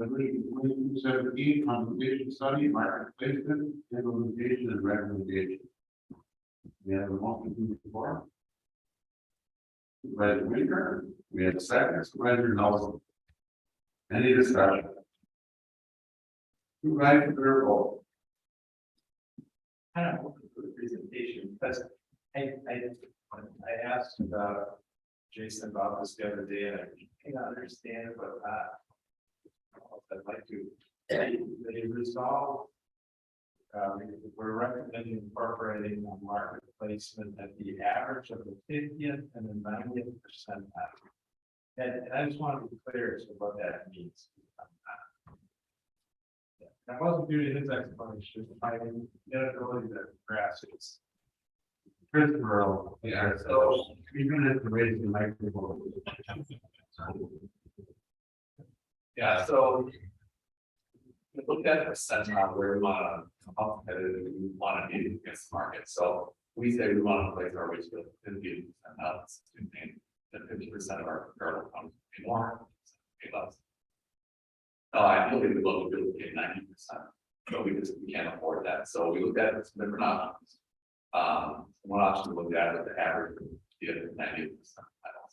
17, compensation study, market placement, implementation and recommendation. We have a motion to the floor. Supervisor Winter, we have a second, Supervisor Nelson. Any discussion? Supervisor Fairwell. Kind of looking for the presentation because I asked Jason about this the other day and I can't understand, but I'd like to say they resolve. We're recommending incorporating a market placement at the average of the 50th and the 90th percentile. And I just want to be clear as to what that means. I wasn't due to his explanation. I didn't inability to grasp it. Christopher, yeah, so you're gonna have to raise the microphone. Yeah, so we looked at a percentile where we want to, how competitive we want to be against the market. So we say we want to place our wage bill 50%, now it's that 50% of our comparable comes pay more, pay less. Ideally, we love to be able to pay 90%, but we can't afford that. So we looked at some different options. One option we looked at was the average of the 90th percentile.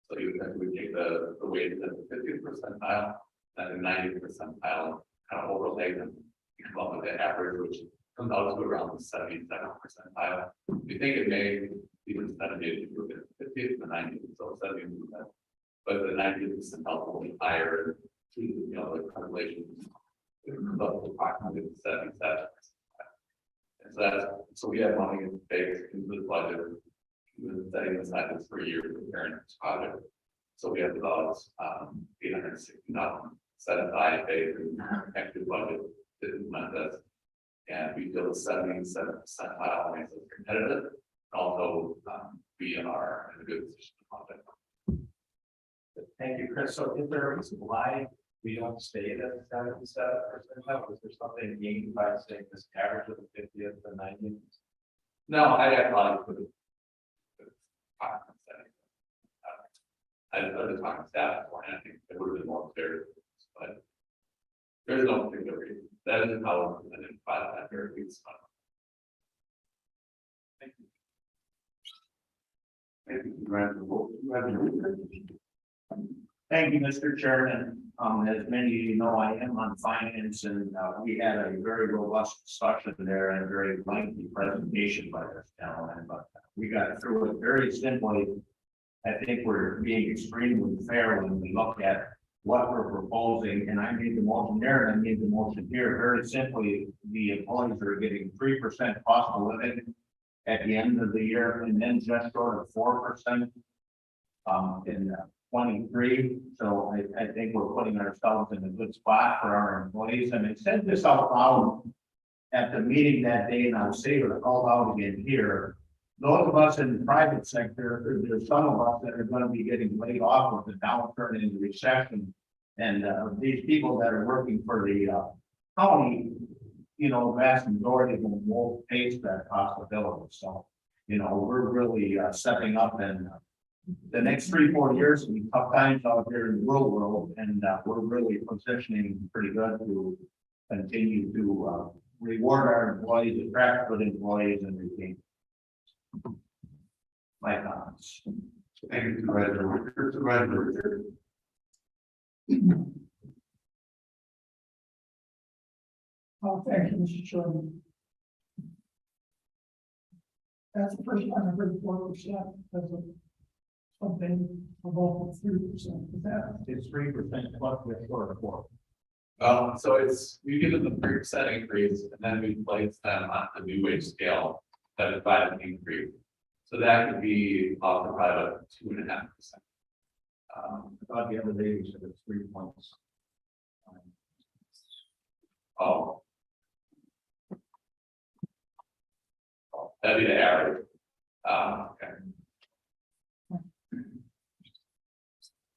So you would take the wage at the 50th percentile and the 90th percentile, kind of overlay them, you come up with the average, which comes out to around the 72nd percentile. We think it may even 70th to the 50th to the 90th, so 70th, but the 90th percentile will be higher. You know, the calculation comes up to approximately 77. And so we have money in baked into the budget. We've been setting aside this for a year preparing this project. So we have about $860,000 set aside baked in active budget to implement this. And we feel the 77th percentile makes us competitive. Also, we are in a good position to fund it. Thank you, Chris. So is there a reason why we don't stay at 77%? Was there something gained by saying this average of the 50th and 90th? No, I thought it I was talking to staff before, and I think it would have been more clear, but there's no particular reason. That is how it's presented by that very week's fund. Thank you. Thank you, Supervisor. Thank you, Mr. Chairman. As many of you know, I am on finance and we had a very robust discussion there and a very lengthy presentation by this gentleman, but we got through it very simply. I think we're being extremely fair when we look at what we're proposing, and I made the motion there and I made the motion here. Very simply, the employees are getting 3% cost of living at the end of the year, and then just short of 4% in 23. So I think we're putting ourselves in a good spot for our employees. And I said this out loud at the meeting that day, and I'll say it all out again here. Those of us in the private sector, there's some of us that are going to be getting laid off with the downturn in the recession. And these people that are working for the county, you know, vast majority of them won't face that possibility. So, you know, we're really stepping up, and the next 3-4 years will be tough times out here in the real world, and we're really positioning pretty good to continue to reward our employees, attract good employees, and retain. My comments. Thank you, Supervisor. Supervisor. Oh, thank you, Mr. Chairman. That's the first time I've heard 4% as a something above 3%. Is that? It's 3% plus the short of 4. So we give them the 3% increase, and then we place them on the new wage scale that is by an increase. So that could be off the private 2.5%. I thought the other day you said it's 3 points. That'd be the average. Okay.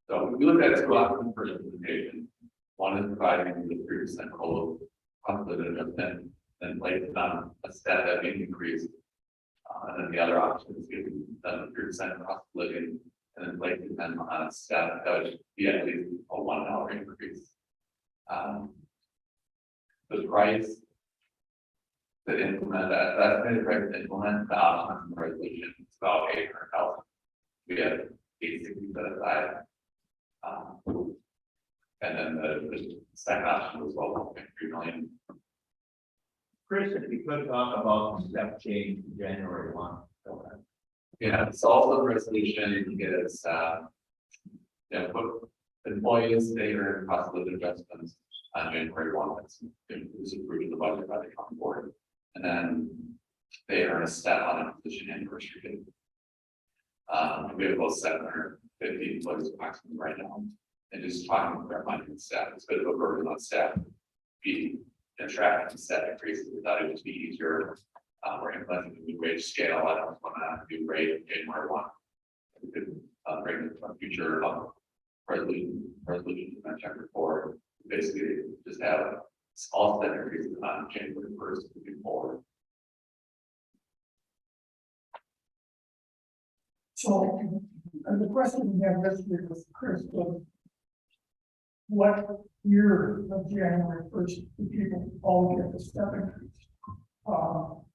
So we look at 2 options for implementation. One is providing the 3% COLA cost of living adjustment, then place it on a step that may increase. And then the other option is giving them the 3% cost of living, and then placing them on a step that would be at least a $1 increase. The price. To implement that's been right to implement the option resolution, it's about 800,000. We have 860 set aside. And then the second option was 1.3 million. Chris, if you could talk about the step change in January 1. Yeah, it's also the resolution is, put employees, they earn cost of living adjustments on January 1, that's approved in the budget by the county board. And then they earn a step on a position anniversary date. We have about 750 employees approximately right now. And just talking with our money and staff, it's a bit of a burden on staff. Be tracking staff increases, we thought it would be easier. We're implementing a new wage scale. I don't want to do rate in January 1. We could bring a future resolution to my check report. Basically, just have all step increases on January 1st moving forward. So, the question we have yesterday with Chris was, what year of January 1st do people all get the step increase?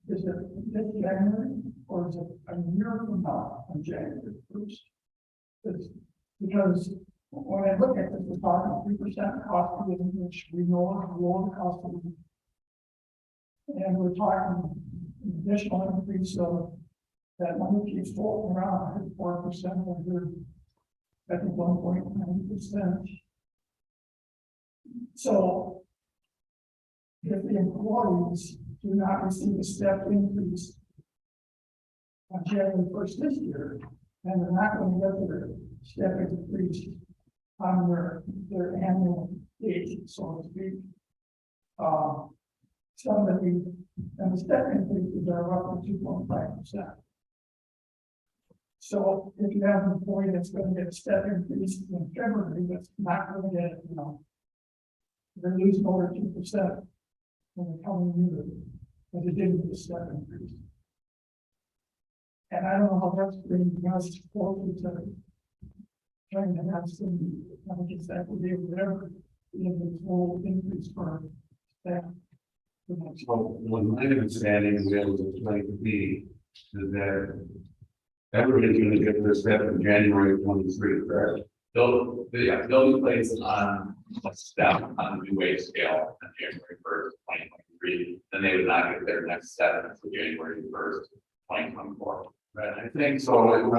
Is it this January or is it a year from now on January 1st? Because when I look at this, we're talking 3% cost of living, which we know is below the cost of living. And we're talking an additional increase of that money keeps floating around 4% over, I think 1.9%. So if the employees do not receive a step increase on January 1st this year, and they're not going to get their step increase on their annual date, so to speak. And the step increases are roughly 2.5%. So if you have an employee that's going to get a step increase in February, that's not going to get, they're losing over 2% in the coming year, but they didn't get a step increase. And I don't know how that's bringing us closer to trying to have some, I guess that would be whatever, the full increase for staff. So, what my understanding is going to be is that everybody's going to get their step in January 23, correct? They'll be placed on a step on the new wage scale on January 1st, 2023. Then they would not get their next step until January 1st, 2024. Right, I think so. I think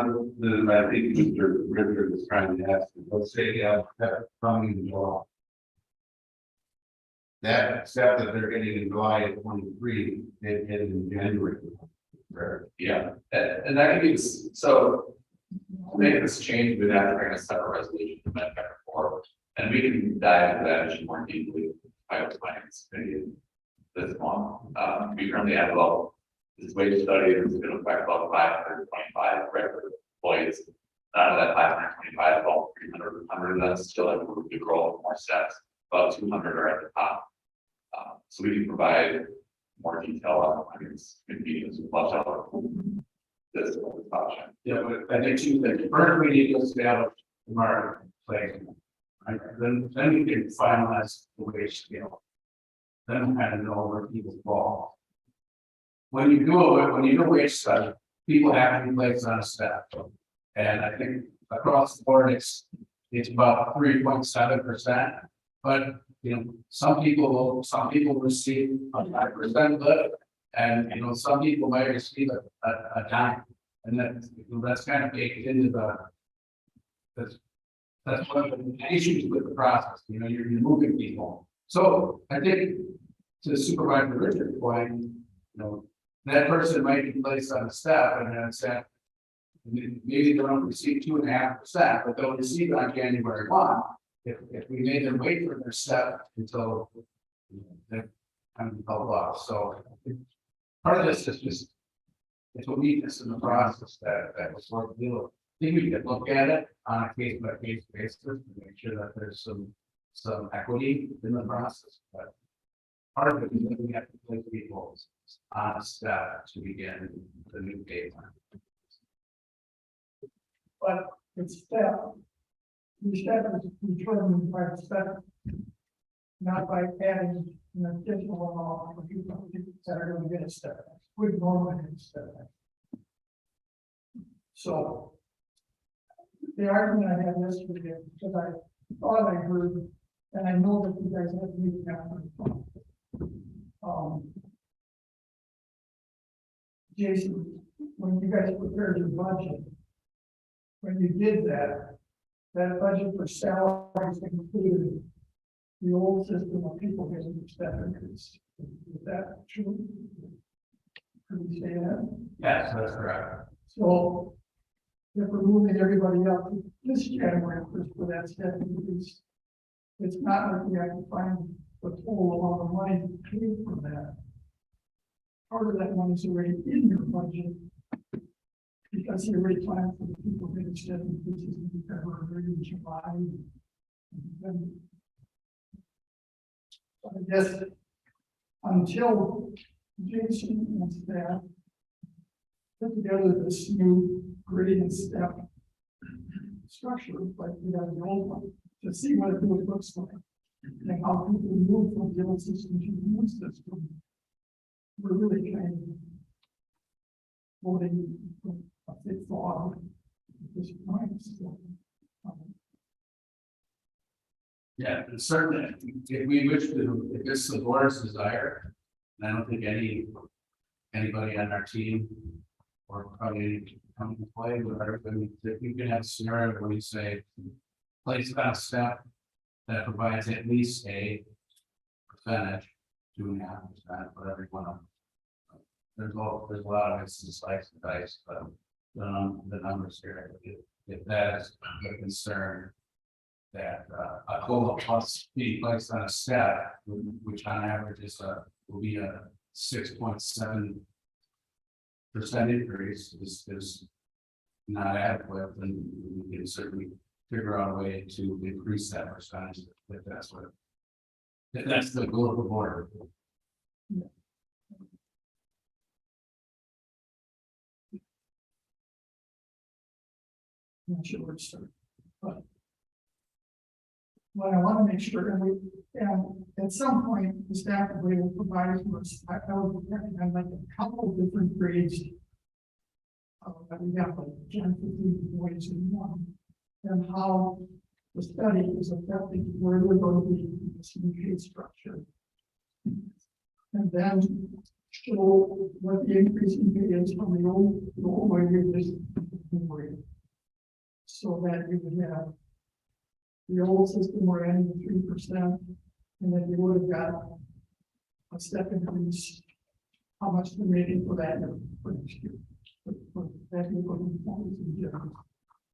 Mr. Richard is trying to ask, let's say, that coming in July. That step that they're getting in July of 23, they get in January. Right. Yeah, and that could be, so to make this change, we'd have to bring a separate resolution to that report. And we can dive into that issue more deeply by the finance committee this month. We currently have about this wage study that's going to affect about 525 regular employees. Out of that 525, about 300 of them still have room to grow more steps. About 200 are at the top. So we can provide more detail on finance convenience and flush out this option. Yeah, but I think two things. First, we need to establish the marketplace. Right? Then we can finalize the wage scale. Then we kind of know where people fall. When you do a wage study, people have to be placed on a step. And I think across the board, it's about 3.7%. But some people receive a 5% lift, and some people might receive a dime, and that's kind of baked into that's one of the issues with the process. You're moving people. So I think to Supervisor Richard's point, that person might be placed on a step, and then said maybe they don't receive 2.5%, but they'll receive it on January 1. If we made them wait for their step until they're kind of held off. So part of this is just, it's a weakness in the process that was worth dealing with. I think we could look at it on a case by case basis to make sure that there's some equity in the process. But part of it is that we have to place people on a step to begin the new date. But it's step. The step is determined by the step. And not by adding an additional amount for people that are gonna get a step back, would normally get a step back. So. The argument I had yesterday, because I thought I heard, and I know that you guys have meeting after. Jason, when you guys prepared your budget, when you did that, that budget for salaries included the old system of people getting step increase. Is that true? Could we say that? Yes, that's correct. So if we're moving everybody up this January first for that step increase, it's not like we have to find the total amount of money to pay for that. Part of that money is already in your budget. Because you already planned for the people getting step increases in February and July. And I guess until Jason and staff put together this new grade and step structure, like we have the old one, to see what it really looks like. And how people move from the old system to the new system. We're really kind of voting a fit for at this point. So, Yeah, and certainly, if we wish to, if it's the board's desire, and I don't think anybody on our team or probably come to play with everybody, that you can have a scenario where you say, place about a step that provides at least a percentage, 2.5%, whatever you want to. There's a lot of it's slice and dice, but the numbers here, if that is the concern, that a COLA plus be placed on a step, which on average is will be a 6.7% increase, is not adequate, then we can certainly figure out a way to increase that percentage if that's the goal of the board. not sure where to start, but what I want to make sure, and at some point, the staff will provide us, I would recommend like a couple of different grades. That we have like 10, 15 boys in one, and how the study is affecting where we're going to be in this new grade structure. And then show what the increase in pay is from the old way to this new way. So that you would have the old system were adding 3%, and then you would have got a step increase. How much the rating for that year, for next year? For that year,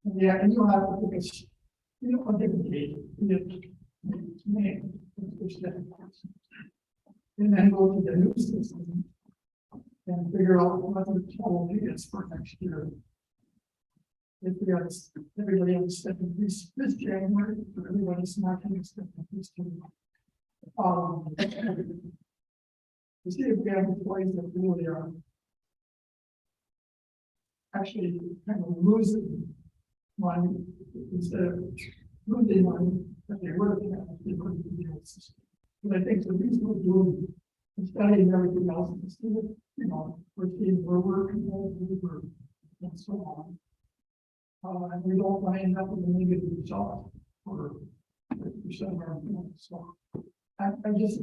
and yeah, and you'll have to pick a different date. May, and then go to the new system and figure out what the total is for next year. If we have everybody on step increase this January, for everybody's not going to step increase to see if we have employees that really are actually kind of losing money instead of losing money that they would have had if they were in the old system. But I think the reason we're doing is studying everything else instead of, we're seeing where we're compared and so on. And we don't want to end up with a negative result for 50% of our employees. So I'm just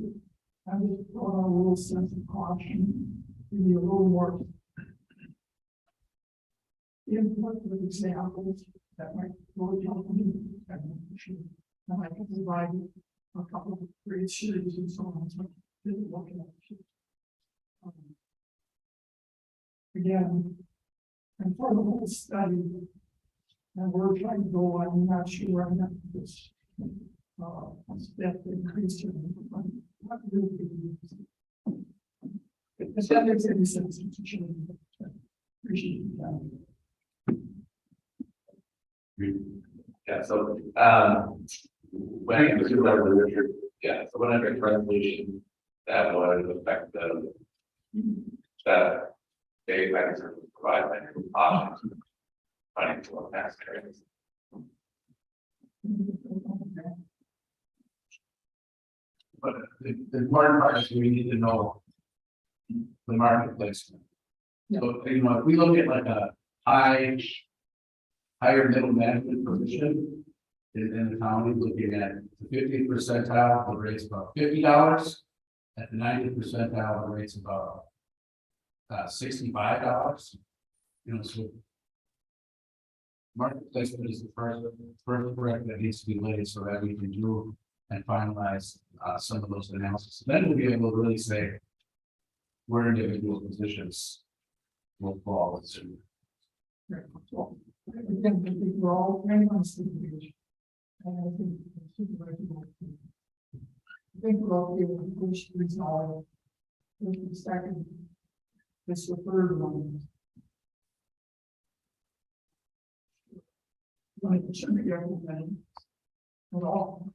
throwing a little sense of caution. We need a little more input with examples that might really help me. And I can provide a couple of great series and so on. So really looking at it. Again, and for the whole study. And we're trying to go, I'm not sure I'm not this step increase. What will be? If that makes any sense, appreciate that. Yeah, so, when I was doing Richard, yeah, so when I read the resolution, that would affect the they provide options. Financial taxpayers. but the important part is we need to know the marketplace. So, you know, if we look at like a higher middle management position in the county, looking at the 50th percentile, the rate's about $50. At the 90th percentile, the rate's about $65. You know, so marketplace is the first correct that needs to be laid so that we can do and finalize some of those analysis. Then we'll be able to really say where individual positions will fall within. Right, so, again, I think we're all kind of on the same page. And I think the supervisor will too. I think we're all able to push these all. The second, this the third one. 20% of your implemented. At all.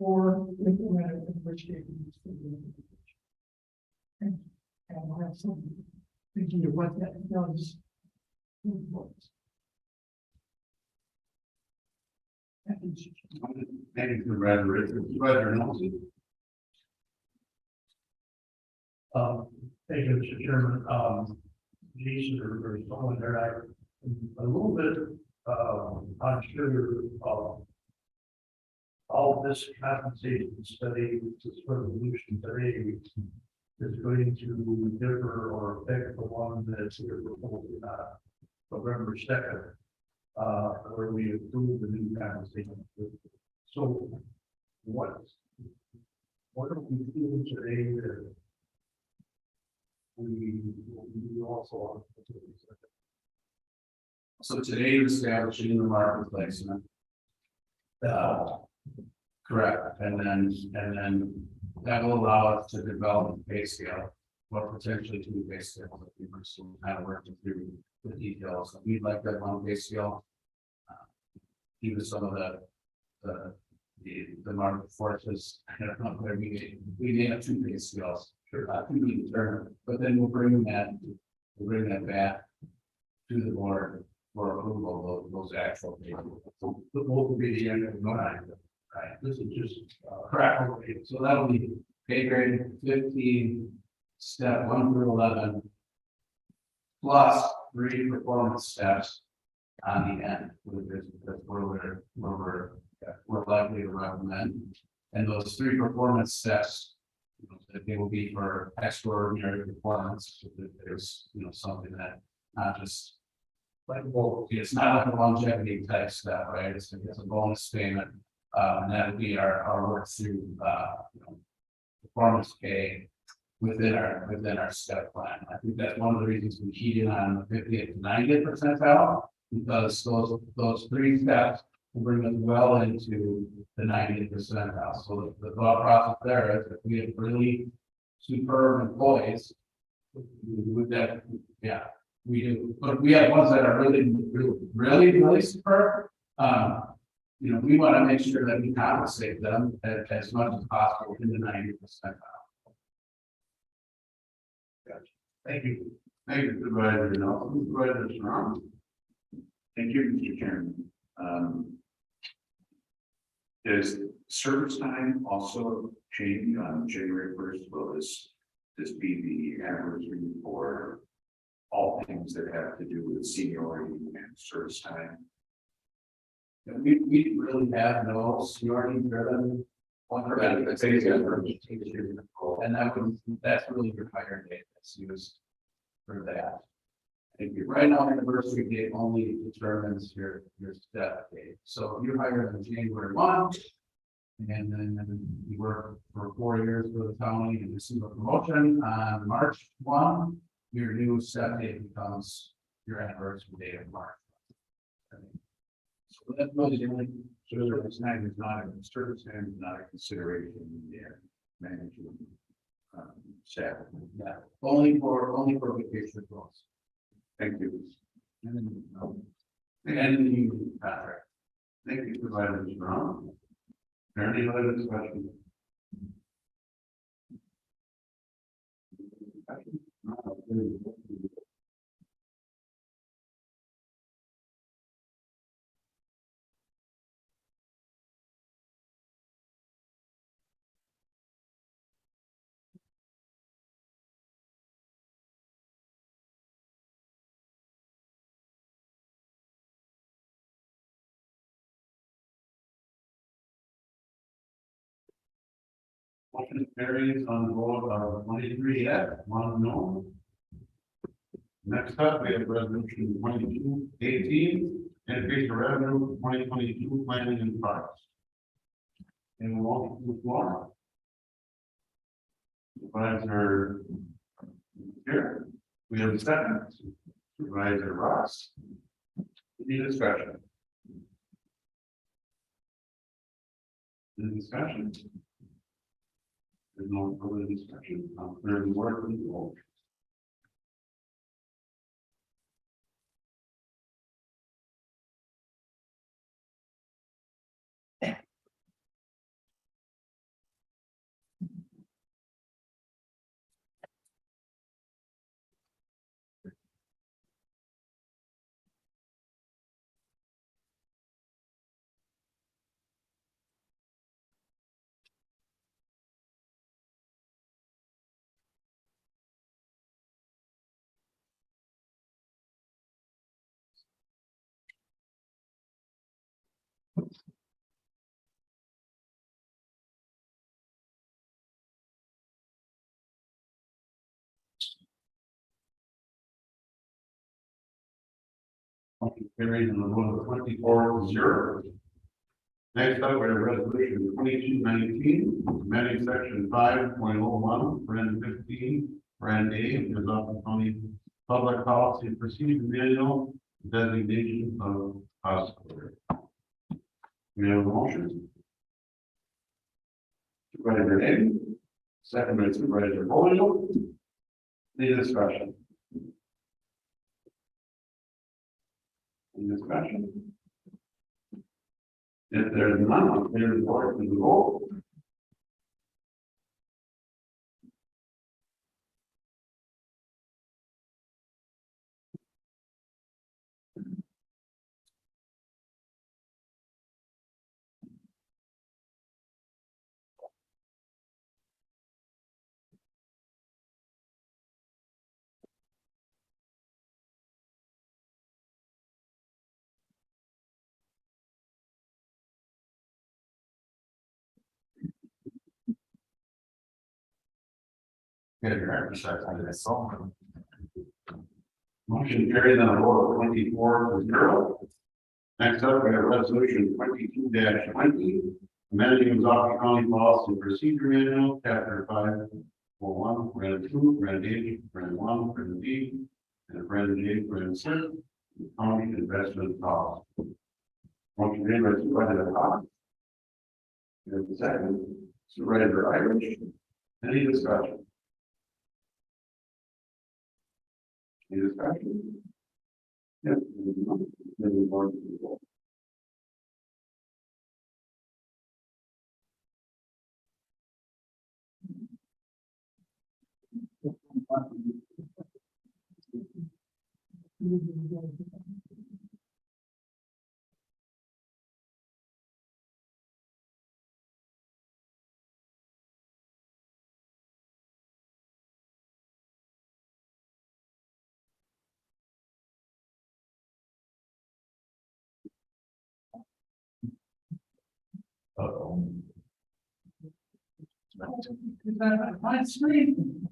Or implemented in which case. It's for the implementation. And we'll have some thinking of what that does. Maybe the rather Nelson. Thank you, Mr. Chairman. Jason or someone there, a little bit, unsure of all this compensation study, this resolution today is going to differ or affect the one that's here proposed, November 2nd, where we approve the new compensation. So what are we doing today that we also. So today you're establishing the marketplace. Correct, and then that will allow us to develop a pay scale, or potentially two pay scales, if we were still kind of working through the details. We'd like that one pay scale. Even some of the market forces, I don't know, where we may have two pay scales, sure, to be determined, but then we'll bring that back to the board for approval of those actual pay. So what will be the end of the line, right? This is just correct. So that'll be pay grade 15, step 1 through 11, plus 3 performance steps on the end, which is where we're likely to recommend. And those 3 performance steps, you know, that they will be for extraordinary performance. So that there's, you know, something that not just like, well, it's not like a longevity type step, right? It's a bonus payment, and that would be our work through, you know, performance pay within our step plan. I think that's one of the reasons we keyed in on the 50th to 90th percentile, because those 3 steps will bring us well into the 90th percentile. So the thought process there is that we have really superb employees with that, yeah, we do, but we have ones that are really superb. You know, we want to make sure that we compensate them as much as possible in the 90th percentile. Thank you. Thank you, Supervisor Nelson. Supervisor Strong. Thank you, Mr. Chairman. Does service time also change on January 1st? Will this be the anniversary for all things that have to do with seniority and service time? And we really have no seniority driven. And that's really your higher date that's used for that. And right now, anniversary date only determines your step date. So if you're hired on January 1, and then you work for 4 years for the county and receive a promotion on March 1, your new step date becomes your anniversary date of March. So that's really the only service time is not a consideration in their management staff. Yeah, only for vacation goals. Thank you. And the union contract. Thank you, Supervisor Strong. Are there any other discussion? Motion carries on the vote of 23 yes, 1 no. Next up, we have resolution 22-18, increase the revenue for 2022 planning and parks. And we'll walk to the floor. Supervisor here, we have a second. Supervisor Ross. Any discussion? Any discussion? There's no further discussion. I'll clear the board from the vote. Motion carries on the vote of 24-0. Next up, we have resolution 22-19, amending section 5.01, brand 15, brand A, of the Dauphin County Public Policy and Procedure Manual, designation of hospital. We have a motion. Supervisor Hayden, second by Supervisor Polio. Any discussion? Any discussion? If there's none, I'll clear the board to the vote. Get your exercise out of that song. Motion carried on a vote of 24-0. Next up, we have resolution 22-20, amending the Dauphin County Policy and Procedure Manual, chapter 5.1, brand 2, brand H, brand 1, brand B, and brand J, brand C, county investment policy. Motion made by Supervisor Hawk. And the second, Supervisor Irish. Any discussion? Any discussion? Yes. Moving on to the vote. Uh-oh. Is that my screen?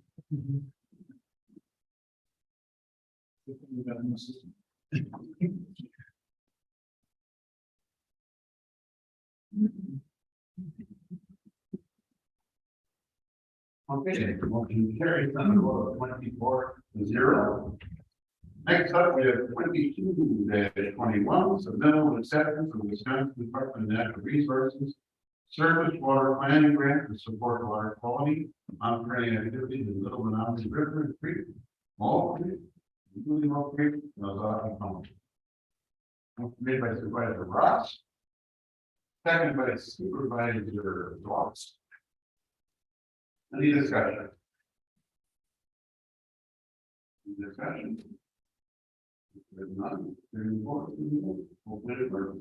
Okay, motion carries on the vote of 24-0. Next up, we have 22-21, submittal acceptance of the Wisconsin Department of Natural Resources Surface Water Planning Grant to support water quality, operating activities in Little Menominee River and Creek, Mall Creek, including Mall Creek, and Dauphin County. Motion made by Supervisor Ross. Second by Supervisor Ross. Any discussion? Any discussion? There's none. There's more. Open it for.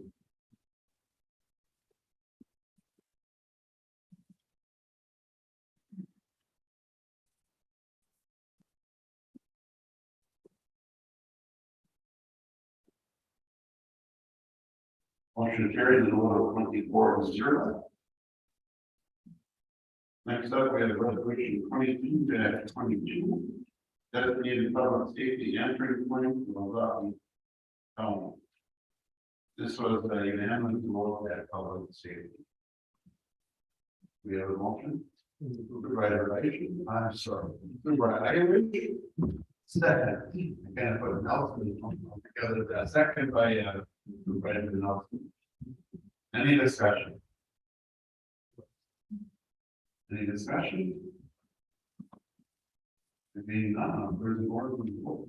Motion carried in the vote of 24-0. Next up, we have resolution 22-22. Designated public safety entry point for Milwaukee County. This was a unanimous vote at public safety. We have a motion. Supervisor Leahy. I'm sorry. Supervisor Irish. Second. I can't put Nelson together. That second by Supervisor Nelson. Any discussion? Any discussion? Being none, there's a board with the vote.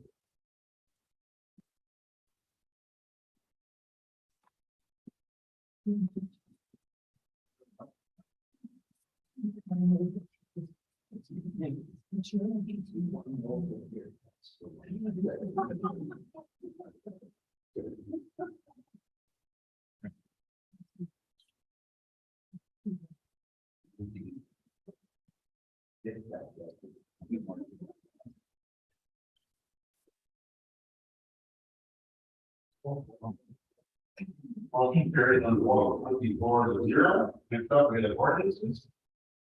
Motion carried on the wall, 24-0. Next up, we have ordinances.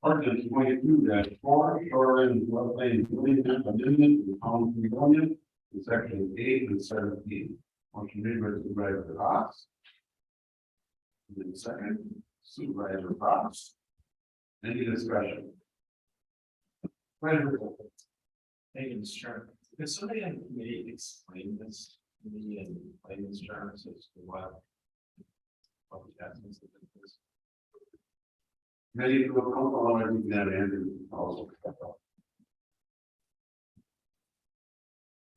Ordinance 22-4, shoreline floodplain amendment to the town of Fredonia, in section 8 and 17. Motion made by Supervisor Haas. And then second, Supervisor Fox. Any discussion? Thank you, Mr. Chairman. Could somebody on the committee explain this to me in layman's terms as to what the essence of it is? Many people come along and that Andrew also.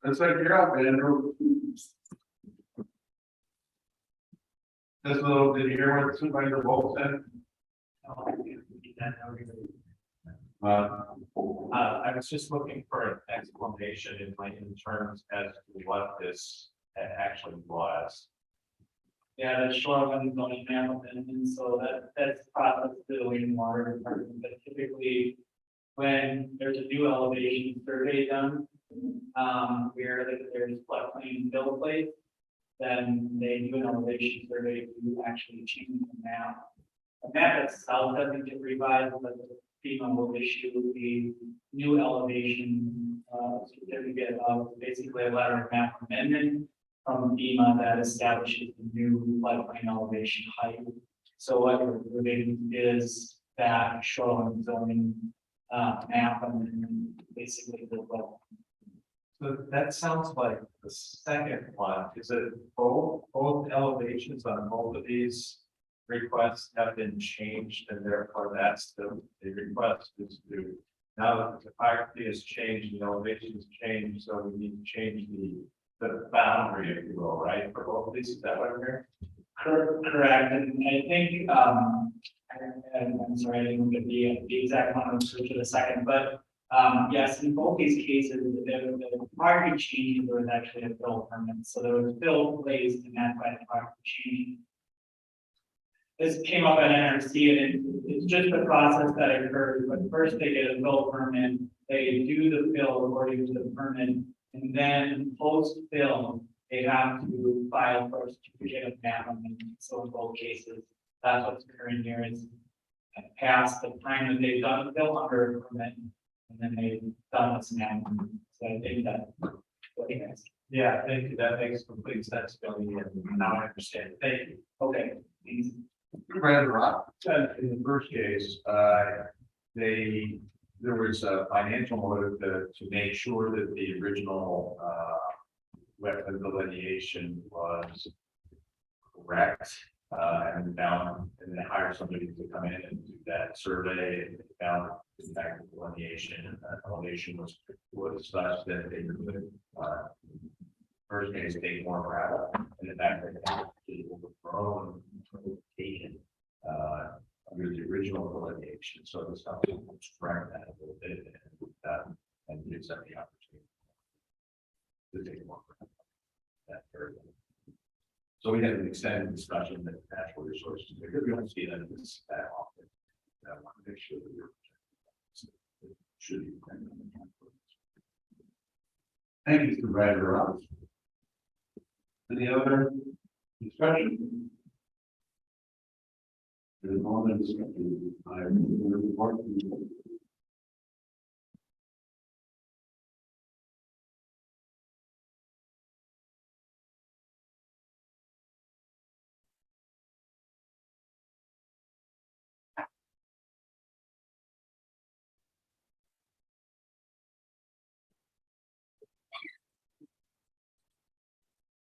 It's like you're out, Andrew. This little, did you hear what Supervisor Bolt said? I was just looking for an explanation in terms as to what this actually was. Yeah, the shoreline zoning map, and so that's the process of the Wayne Water Department, but typically. When there's a new elevation survey done, where there's floodplain fill place. Then they do an elevation survey to actually change the map. The map itself doesn't get revised, but the FEMA will issue the new elevation certificate of basically a letter of map amendment from FEMA that establishes the new floodplain elevation height. So what we're doing is that shoreline zoning map and basically the well. So that sounds like the second one. Is it both elevations on both of these requests have been changed, and therefore that's the request is to, now that the topography has changed, the elevation has changed, so we need to change the boundary, if you will, right, for both of these. Is that what I'm hearing? Correct, and I think, I'm sorry, I didn't get the exact one, I'll switch to the second, but, yes, in both these cases, the property change was actually a fill permit, so there was fill placed and that's why the property change. This came up at NRC and it's just the process that occurs, but first they get a fill permit, they do the fill according to the permit, and then post fill, they have to file for a certificate of map amendment. So in both cases, that's what's occurring here is past the time that they've done the fill under a permit, and then they've done this map. So I think that. Yeah, thank you. That makes complete sense, Billy, and now I understand. Thank you. Okay. Thanks. Supervisor Rock. In the first case, there was a financial motive to make sure that the original wetland delineation was correct. And found, and then hire somebody to come in and do that survey, and found in fact the delineation and elevation was such that they could first case take more gravel, and in fact they had to overthrow taken under the original delineation. So this helps correct that a little bit and gives them the opportunity to take more gravel. That area. So we had an extended discussion that natural resources, because we don't see them that often. I want to make sure that we're. Should be. Thank you, Supervisor Ross. Any other discussion? There's no other discussion. I report.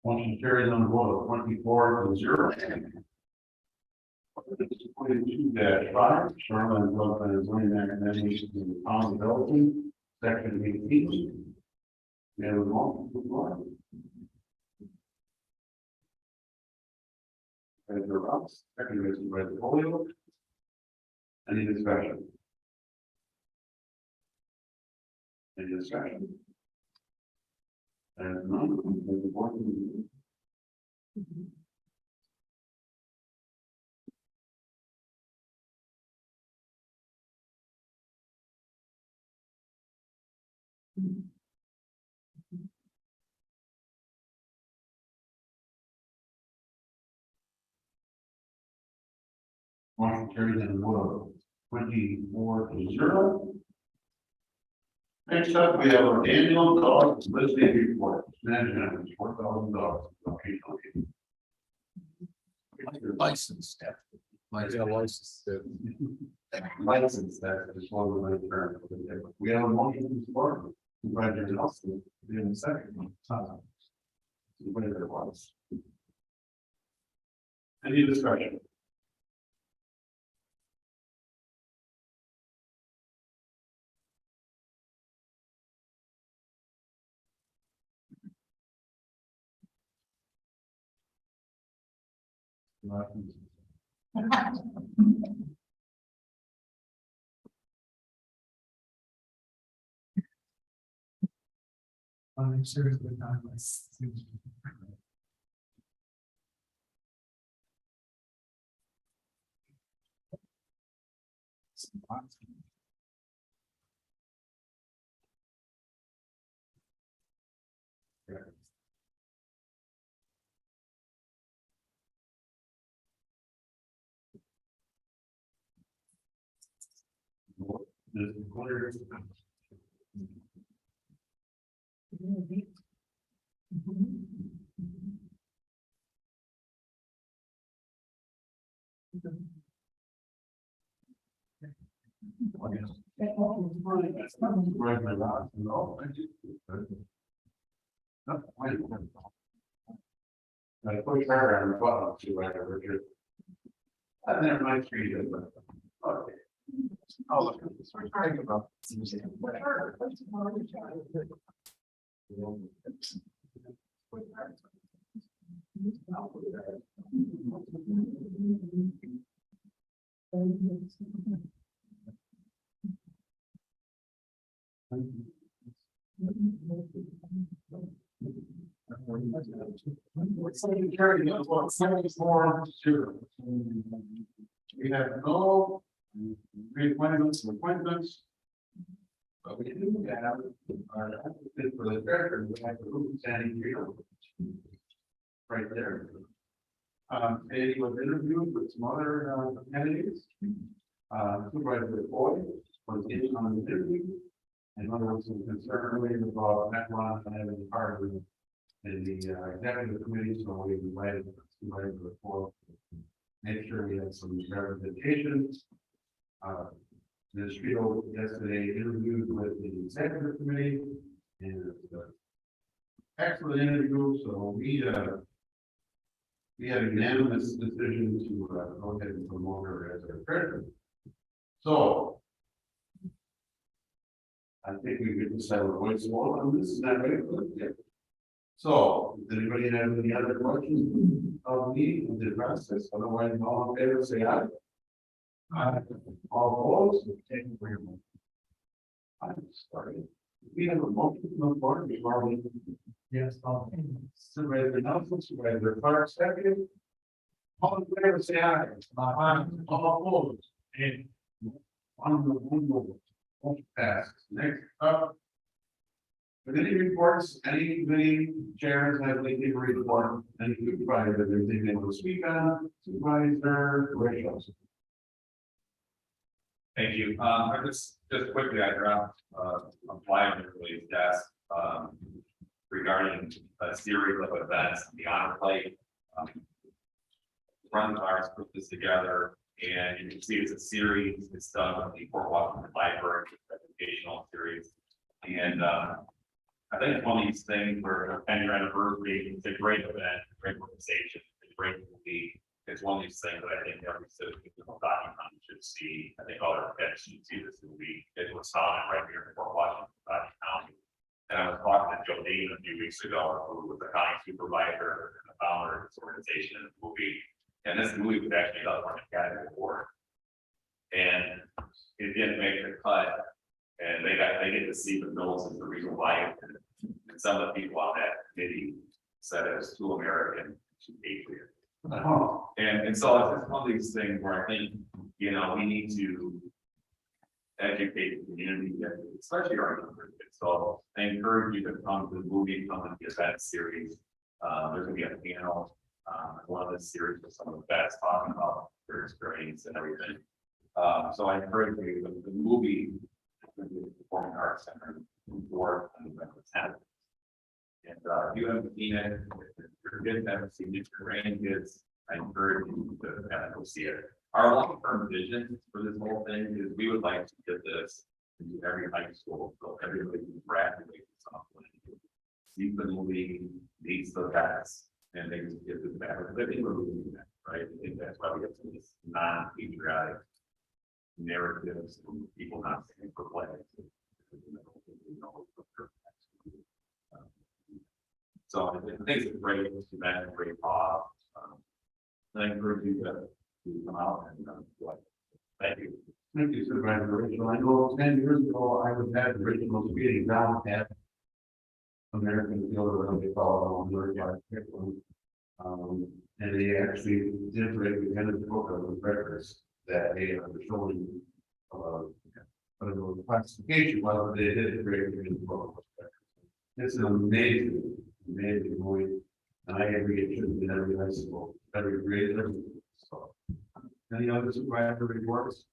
Motion carries on the vote of 24-0. 22-5, Shoreline Development and Zoning Recommendations in the Town of Belton, section 18. We have a motion to floor. Supervisor Ross, second by Supervisor Holyoke. Any discussion? Any discussion? And none, the board can- Motion carries in the vote of 24-0. Next up, we have our annual dog listing report, management, $4,000. License. License. License that is one of the terms. We have a motion to support. Supervisor Nelson, in a second. Supervisor Watts. Any discussion? I'm seriously not like. I push her on the button to write a Richard. I never mind treat it, but. Okay. Oh, look at this. We're talking about. We have no reappointments, appointments. But we do have our applicant for the director, we have the Ruben Sandy Field. Right there. He was interviewed with some other candidates. Supervisor Boyd was in on the interview. And there was some concern earlier about Mequon and having part of in the executive committee, so we invited Supervisor Boyd. Make sure we had some representation. Ms. Field yesterday interviewed with the executive committee and excellent interview, so we had a unanimous decision to go ahead and promote her as our president. So I think we could just have a voice vote on this, is that right? Yeah. So, does anybody have any other questions of me in the process? Otherwise, all in favor, say aye. Aye. All opposed? Thank you for your vote. I'm sorry. We have a motion from the board, we've already. Yes, Supervisor Nelson, Supervisor Clark, second. All in favor, say aye. Aye. All opposed? And one vote. Motion passes. Next up. Committee reports, any committee chairs have anything to report, any supervisor, that they're thinking able to speak on, supervisor, Rachel. Thank you. I just quickly, I dropped a flyer on everybody's desk regarding a series of events, the honor plate. Friends of ours put this together, and you can see it's a series. It's done with the Fort Washington Library educational series, and I think it's one of these things where a 10-year anniversary, it's a great event, great organization, it's a great movie. It's one of these things that I think every citizen document should see. I think all our pets should see this movie. It was on right here in Fort Washington County. And I was talking to Joe Dean a few weeks ago, who was the county supervisor and the founder of this organization in the movie. And this movie was actually up on the Academy Award. And it didn't make the cut. And they get to see the Mills as the reason why. And some of the people on that committee said it was too American, too patriot. And so it's just one of these things where I think, you know, we need to educate the community, especially our younger kids. So I encourage you to come to the movie, come to the event series. There's gonna be a panel, one of the series with some of the vets talking about their experience and everything. So I encourage you, the movie, the Performing Arts Center, board, and November 10th. And if you haven't seen it, if your kids haven't seen it, your grandkids, I encourage you to have go see it. Our long-term vision for this whole thing is we would like to get this into every high school, so everybody can graduate from something. See the movie, meets the guys, and they just get this back. I think we're doing that, right? I think that's why we get some of this non-patriotic narratives from people not saying for play. So I think it's a great event, a great cause. I encourage you to come out and like, thank you. Thank you, Supervisor Rachel. I know 10 years ago, I was at the original meeting down at American Field, what they call it, and they actually did break the end of the book of the records that they are showing, but it was classification, well, they did break the end of the book. It's an amazing movie, and I agree it should be in every high school, every grade level. So, any other supervisor reports?